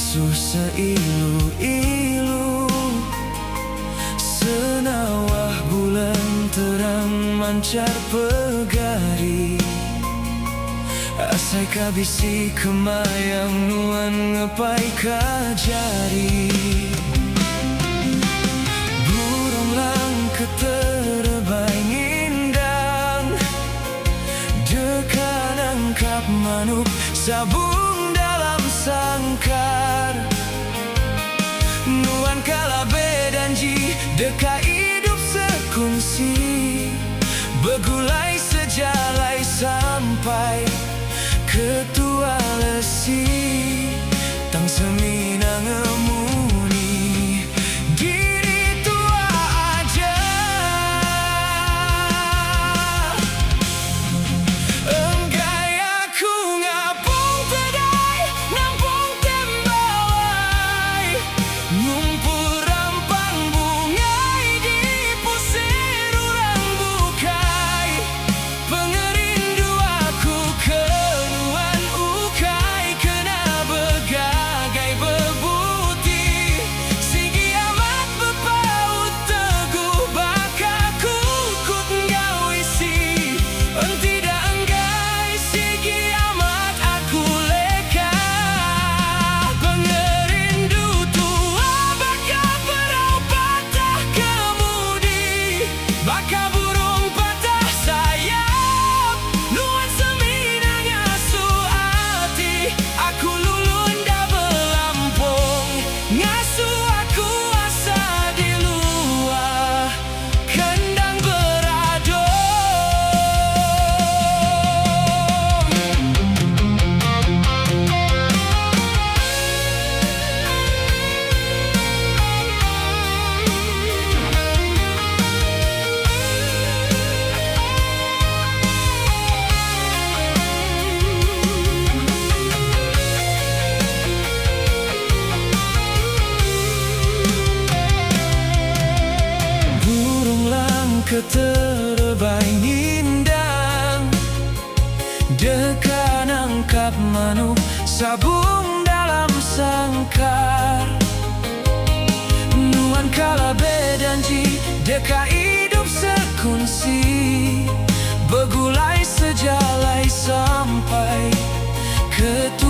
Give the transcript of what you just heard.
ngasuh seilu-ilu, senawah bulan terang mancar pegari, asai kabisi kemayang nuan ngepai kajari. Burung lang keterbai ngindang, dekan angkap manuk sabung dalam sangkar. Nuan kala bedanji deka hidup sekungsi, begulai sejalai sampai ketua lesi. Tang semina ngemuni diri tua aja, enggai aku ngapung tedai nampung tembawai, ngumpul rampang bungai di pusir urang bukai. Pengerindu aku kenuan ukai, kena begagai bebuti, sigi amat bepaut teguh bakaku kut ngau isi. Tidak enggai sigi amat aku leka, pengerindu tua baka berau patah kemudi, baka burung patah sayap, nuan semina ngasuh hati. Aku lulun dah belampung, ngasuh aku asa di luar kandang beradong. Burung lang keterbai ngindang, dekan angkap manuk sabung dalam sangkar. Nuan kala bedanji deka hidup sekungsi, begulai sejalai sampai ketua